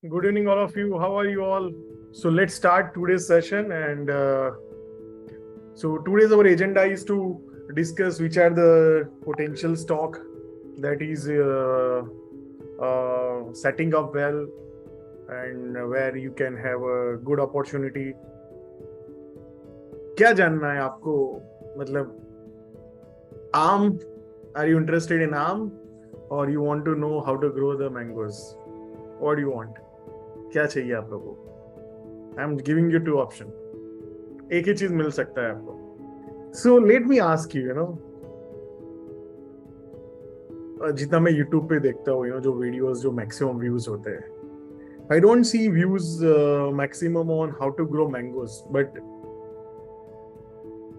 Good evening, all of you. How are you all? So let's start today's session. And so today's our agenda is to discuss which are the potential stock that is setting up well and where you can have a good opportunity. क्या जानना है आपको? मतलब आम, are you interested in आम or you want to know how to grow the mangoes? What do you want? क्या चाहिए आप लोगों को? I am giving you two option. एक ही चीज मिल सकता है आपको. So let me ask you, जितना मैं यूट्यूब पे देखता हूँ, जो वीडियोस जो मैक्सिमम व्यूज होते हैं, I don't see views maximum on how to grow mangoes, but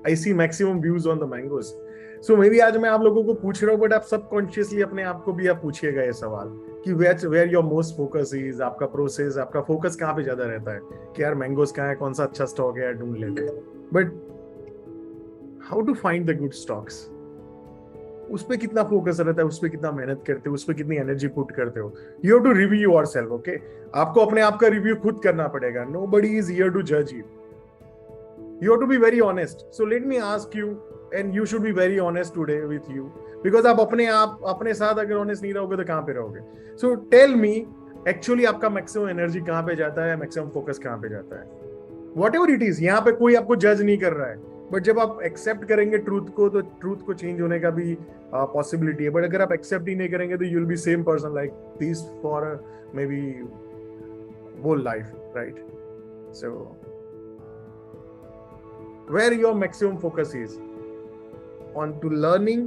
I see maximum views on the mangoes. So maybe आज मैं आप लोगों को पूछ रहा हूँ, बट आप सबकॉन्शियसली अपने आप को भी आप पूछिएगा ये सवाल कि where your most focus is. आपका प्रोसेस, आपका फोकस कहाँ पे ज्यादा रहता है कि यार मैंगोज कहाँ है, कौन सा अच्छा स्टॉक है, ढूंढ लेते हैं. But how to find the good stocks, उस पर कितना फोकस रहता है, उस पर कितना मेहनत करते हो, उस पर कितनी एनर्जी पुट करते हो. You have to review yourself. Okay, आपको अपने आप का रिव्यू खुद करना पड़ेगा. नोबडी इज हियर टू जज you. You have to be very honest. So let me ask you, and you should be very honest today with you, because आप अपने साथ अगर honest नहीं रहोगे तो कहाँ पे रहोगे. So tell me, actually आपका maximum energy कहाँ पे जाता है, maximum focus कहाँ पे जाता है. Whatever it is, यहाँ पे कोई आपको जज नहीं कर रहा है, बट जब आप एक्सेप्ट करेंगे ट्रूथ को, तो ट्रूथ को चेंज होने का भी पॉसिबिलिटी है. बट अगर आप एक्सेप्ट ही नहीं करेंगे तो you will be same person like this for maybe whole life, right. So where your maximum focus is on to learning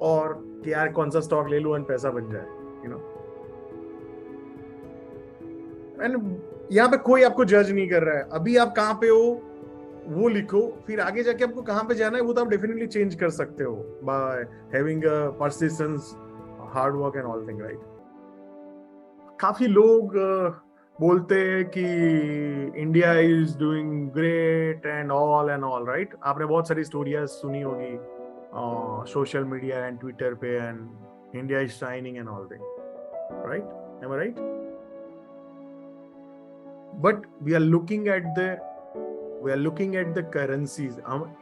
or कि यार कौन सा स्टॉक ले लूं और पैसा बन जाए, एंड यहाँ पे कोई आपको जज नहीं कर रहा है. अभी आप कहाँ पे हो वो लिखो, फिर आगे जाके आपको कहाँ पे जाना है वो तो आप डेफिनेटली चेंज कर सकते हो by having persistence, hard work and all thing, right. काफी लोग बोलते हैं कि India is doing great and all, right. आपने बहुत सारी स्टोरियाज सुनी होगी सोशल मीडिया एंड ट्विटर पे, and India is shining and all thing, right. Am I right? But we are looking at the currencies. हम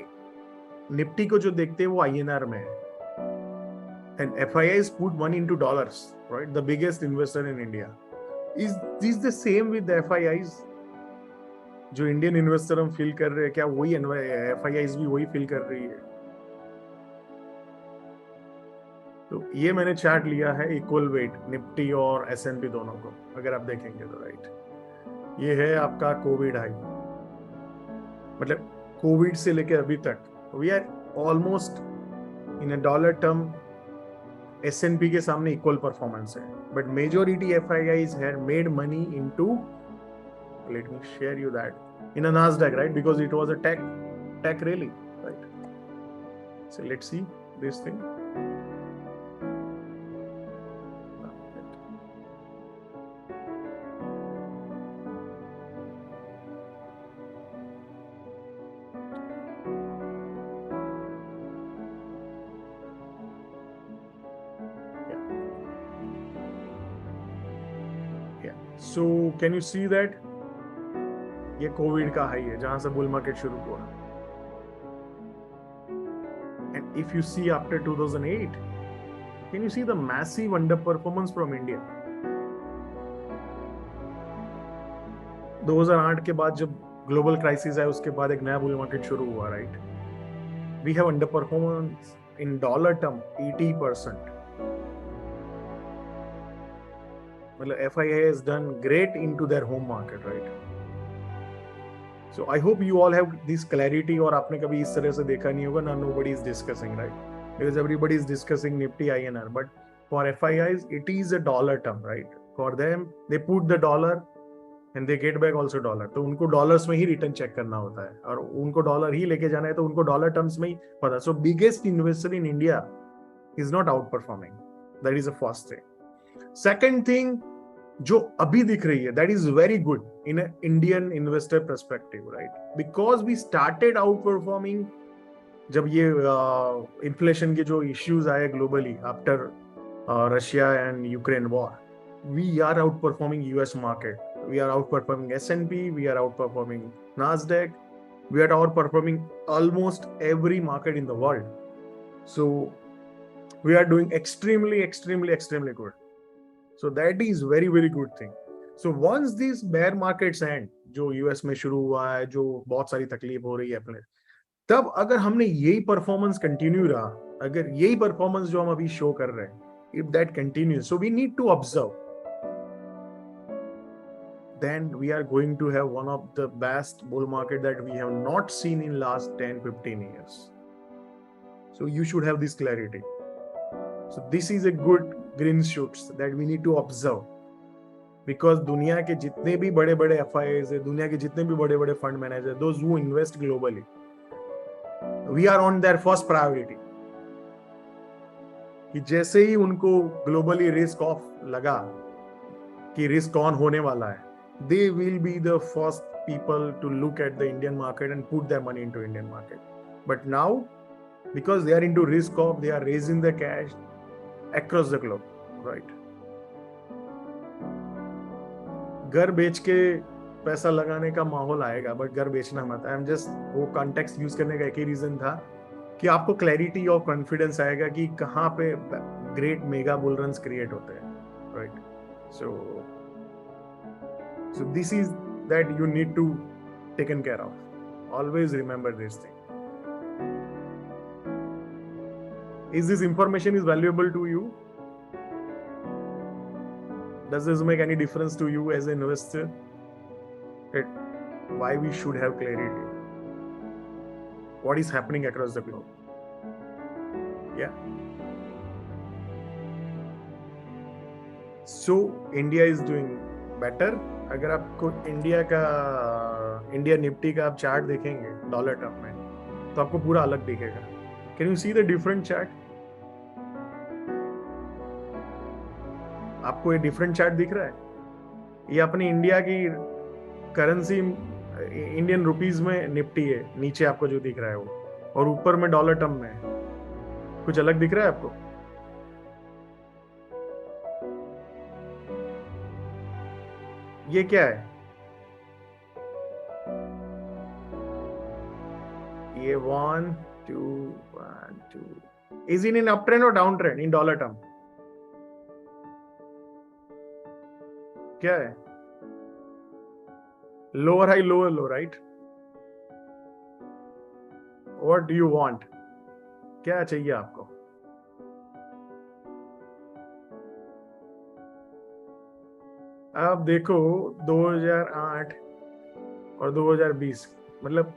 निफ्टी को जो देखते हैं वो INR में है, and FIIs put money into dollars, right? The biggest investor in India. Is this the same with the FIIs? जो Indian investor हम फील कर रहे हैं, क्या वही FIIs भी वही फील कर रही है? तो ये मैंने चार्ट लिया है इक्वल वेट निफ्टी और S&P दोनों को, अगर आप देखेंगे तो, राइट. ये है आपका कोविड हाई, मतलब कोविड से लेके अभी तक we are almost in a dollar term S&P के सामने इक्वल परफॉर्मेंस है. But majority FIIs had made money into, let me share you that, in a Nasdaq, right? Because it was a tech rally, right? So let's see this thing. So can you see that? ये Covid का high है जहां से bull market शुरू हुआ. And if you see after 2008, can you see the massive underperformance from India? 2008 के बाद जब ग्लोबल क्राइसिस है, उसके बाद एक नया बुल मार्केट शुरू हुआ, right. We have underperformance in dollar term 80%. मतलब FII has done great into their home market, right? So I hope you all have this clarity. और आपने कभी इस तरह से देखा नहीं होगा ना, nobody is discussing, right? Because everybody is discussing Nifty INR, but for FIIs it is a dollar term, right? For them they put the dollar and they get back also dollar. तो उनको dollars में ही return check करना होता है और उनको dollar ही लेके जाना है, तो उनको डॉलर टर्म्स में ही पता. So biggest investor in India is not outperforming. That is the first thing. Second thing जो अभी दिख रही है, that is very good in an Indian investor perspective, right? Because we started outperforming जब ये inflation के जो इश्यूज आए globally after Russia and Ukraine war. we are outperforming US market. We are outperforming S&P. We are outperforming Nasdaq. We are outperforming almost every market in the world. So we are doing extremely good. So that is very good thing. So once these bear markets end, जो US में शुरू हुआ है, जो बहुत सारी तकलीफ हो रही है अपने, तब अगर हमने यही परफॉर्मेंस कंटिन्यू रहा, अगर यही परफॉर्मेंस जो हम अभी शो कर रहे हैं, if that continues, so we need to observe, then we are going to have one of the best bull market that we have not seen in last 10-15 years. So you should have this clarity. So this is a good green shoots that we need to observe, because दुनिया के जितने भी बड़े बड़े FIIs है, दुनिया के जितने भी बड़े बड़े fund manager, those who invest globally, we are on their first priority. कि जैसे ही उनको ग्लोबली रिस्क ऑफ लगा कि रिस्क ऑन होने वाला है, they will be the first people to look at the Indian market and put their money into Indian market. But now, because they are into risk off, they are raising the cash across the globe, right? घर बेच के पैसा लगाने का माहौल आएगा, but घर बेचना मत. आई एम जस्ट वो कॉन्टेक्स्ट यूज करने का एक ही रीजन था कि आपको क्लैरिटी और कॉन्फिडेंस आएगा कि कहाँ पे great mega bull runs create होते हैं, right? So this is that you need to taken care of. Always remember this thing. Is this information is valuable to you? Does this make any difference to you as an investor? Why we should have clarity? What is happening across the globe? Yeah. So India is doing better. अगर आपको India Nifty का आप chart देखेंगे dollar term में, तो आपको पूरा अलग दिखेगा. Can you see the different chart? आपको ये डिफरेंट चार्ट दिख रहा है? ये अपनी इंडिया की करेंसी इंडियन रुपीज में निफ्टी है, नीचे आपको जो दिख रहा है वो, और ऊपर में डॉलर टर्म में कुछ अलग दिख रहा है आपको? ये क्या है? ये 1 2 1 2 is it in uptrend or downtrend in dollar term? क्या है? Lower high lower low, right? What do you want? क्या चाहिए आपको? आप देखो 2008 और 2020, मतलब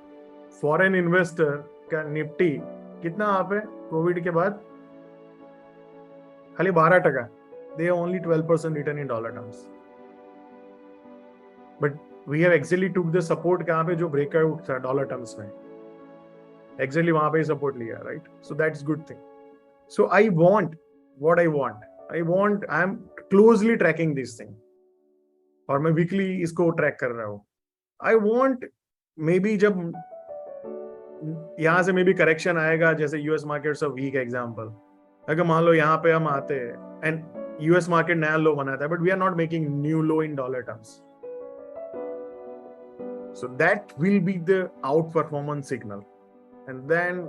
फॉरेन इन्वेस्टर का निफ्टी कितना आप है कोविड के बाद? खाली 12%. They only 12% return in dollar terms. But we have actually took the support कहाँ पे, जो ब्रेकआउट था डॉलर टर्म्स में, एक्चुअली वहां पे सपोर्ट लिया, right? So that's good thing. So I want what I want. I am closely tracking this thing, और मैं वीकली इसको ट्रैक कर रहा हूँ. आई वॉन्ट मे बी जब यहां से मे बी करेक्शन आएगा, जैसे US market of week example, अगर मान लो यहाँ पे हम आते हैं एंड यूएस मार्केट नया लो बनाता है, but we are not making new low in dollar terms, so that will be the out performance signal, and then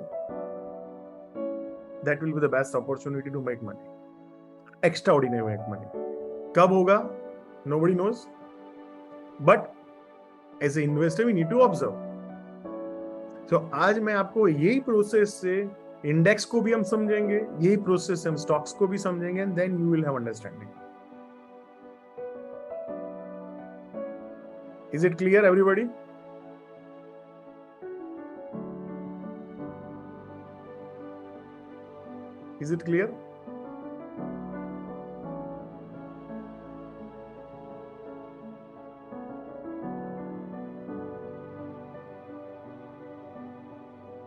that will be the best opportunity to make money, extra ordinary make money. कब होगा? Nobody knows, but as an investor we need to observe. So आज मैं आपको यही process से index को भी हम समझेंगे, यही प्रोसेस से हम स्टॉक्स को भी समझेंगे, and then you will have understanding. Is it clear, everybody? Is it clear?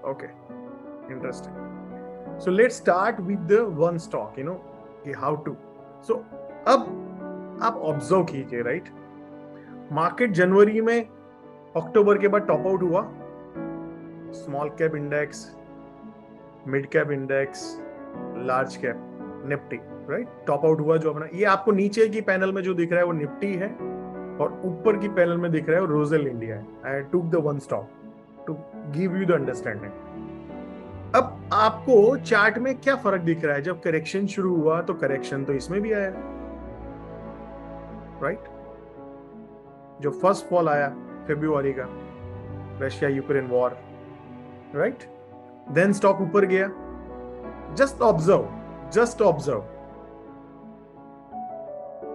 Okay, interesting. So let's start with the one stock, how to. So अब आप ऑब्जर्व कीजिए, राइट? मार्केट जनवरी में अक्टूबर के बाद टॉप आउट हुआ. Small cap index, mid cap index, large cap, Nifty, right, top out हुआ जो अपना, ये आपको नीचे की पैनल में जो दिख रहा है वो निफ्टी है, और ऊपर की पैनल में दिख रहा है वो रोजेल इंडिया है. I took the one stock to give you the understanding. अब आपको चार्ट में क्या फर्क दिख रहा है? जब करेक्शन शुरू हुआ तो करेक्शन तो इसमें भी आया, राइट. जो फर्स्ट फॉल आया फरवरी का, Russia Ukraine war, right, then stock ऊपर गया. जस्ट ऑब्जर्व, जस्ट ऑब्जर्व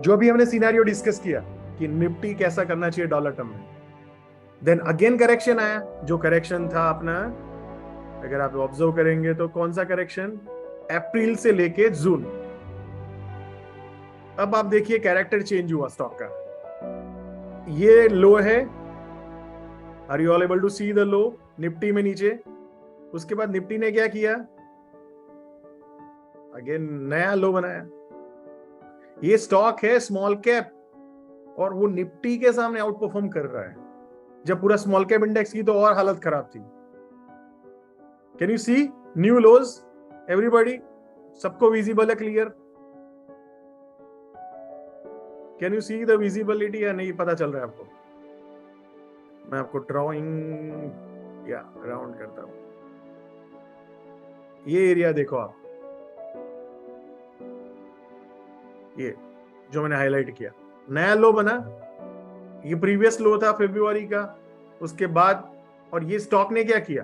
जो अभी हमने सिनेरियो डिस्कस किया कि निफ्टी कैसा करना चाहिए डॉलर टर्म में. देन अगेन करेक्शन आया, जो करेक्शन था अपना, अगर आप ऑब्जर्व करेंगे तो कौन सा करेक्शन, अप्रैल से लेके जून. अब आप देखिए कैरेक्टर चेंज हुआ स्टॉक का. ये लो है, are you all able to see the low Nifty में नीचे. उसके बाद निफ्टी ने क्या किया, अगेन नया लो बनाया. ये स्टॉक है स्मॉल कैप, और वो निफ्टी के सामने आउट परफॉर्म कर रहा है, जब पूरा स्मॉल कैप इंडेक्स की तो और हालत खराब थी. Can you see new lows everybody? सबको विजिबल है, clear? Can you see the visibility या नहीं पता चल रहा है आपको? मैं आपको ड्रॉइंग या राउंड करता हूं. ये एरिया देखो आप, ये जो मैंने हाईलाइट किया, नया लो बना. ये प्रीवियस लो था फरवरी का, उसके बाद, और ये स्टॉक ने क्या किया?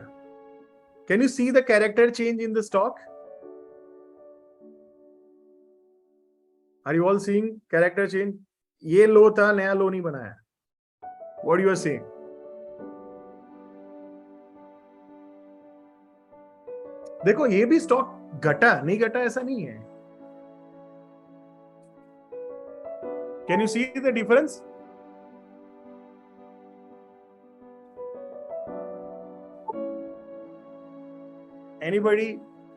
Can you see the character change in the stock? Are you all seeing character change? ये लो था, नया लो नहीं बनाया. What you are saying? देखो ये भी स्टॉक घटा, नहीं घटा ऐसा नहीं है. Can you see the difference? Anybody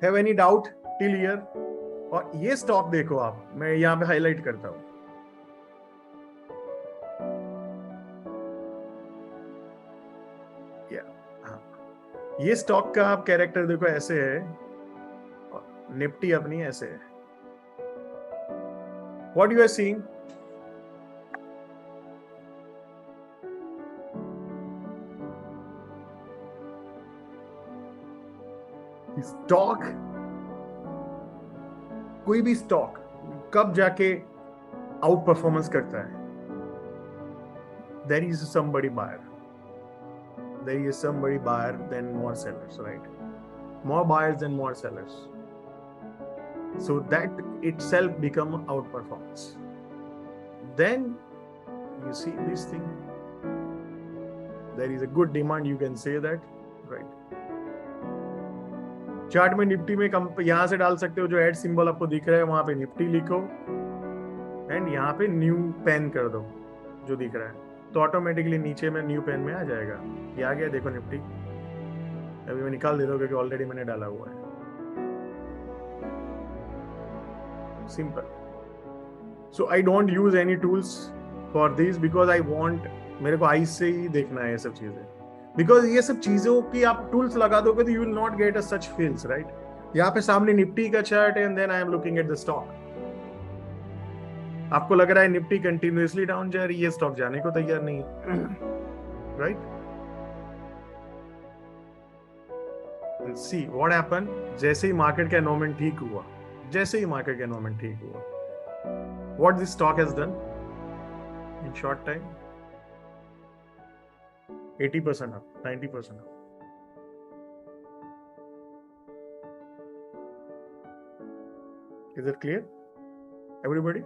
have any doubt till here? और ये स्टॉक देखो आप, मैं यहां पे हाईलाइट करता हूं. ये स्टॉक का आप कैरेक्टर देखो ऐसे है, निफ्टी अपनी ऐसे है. What you are seeing? Stock, कोई भी स्टॉक कब जाके आउट परफॉर्मेंस करता है? There is somebody buyer, there is somebody buyer then more sellers, right? More buyers than more sellers, so that itself become outperformance. Then you see this thing, there is a good demand, you can say that, right? Chart में Nifty में यहां से डाल सकते हो, जो add symbol आपको दिख रहा है वहां पे निफ्टी लिखो, एंड यहाँ पे न्यू पेन कर दो जो दिख रहा है, तो ऑटोमेटिकली नीचे में न्यू पेन में आ जाएगा. ये आ गया देखो निफ्टी. अभी मैं निकाल देता हूँ क्योंकि ऑलरेडी मैंने डाला हुआ है. Simple. So I don't use any tools for this because I want, मेरे को आई से ही देखना है ये सब चीजें. बिकॉज ये सब चीजों की आप टूल्स लगा दोगे तो you will not get a such feels, right? यहाँ पे सामने निफ्टी का चार्ट है, and then I am looking at the stock. आपको लग रहा है निफ्टी कंटिन्यूअसली डाउन जा रही है, ये स्टॉक जाने को तैयार नहीं, राइट? सी व्हाट हैपन, जैसे ही मार्केट का एनवायरनमेंट ठीक हुआ, जैसे ही मार्केट का एनवायरनमेंट ठीक हुआ, what this stock has done in short time, 80% up, 90% up. Is it clear, everybody?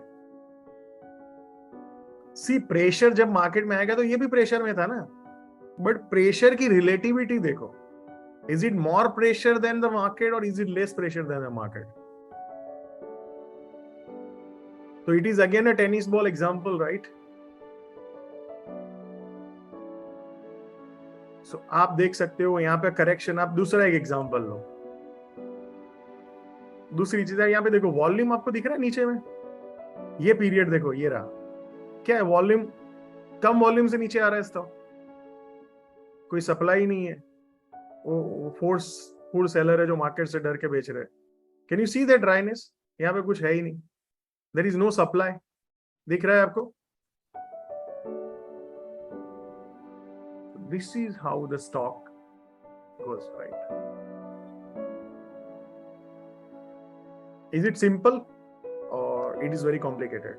See pressure जब मार्केट में आएगा तो ये भी प्रेशर में था ना, बट प्रेशर की रिलेटिविटी देखो. Is it more pressure than the market और is it less pressure than the market? तो it is again a tennis ball example, right? So आप देख सकते हो यहाँ पे करेक्शन. आप दूसरा एक एग्जांपल लो, दूसरी चीज है यहाँ पे देखो, वॉल्यूम आपको दिख रहा है नीचे में, ये पीरियड देखो, ये रहा, क्या है वॉल्यूम, कम वॉल्यूम से नीचे आ रहा है स्टॉक, कोई सप्लाई नहीं है, वो फोर्स फुल सेलर है जो मार्केट से डर के बेच रहे हैं. Can you see that dryness? यहाँ पे कुछ है ही नहीं, देयर इज नो सप्लाई। दिख रहा है आपको? This is how the stock goes, right? Is it simple or it is very complicated?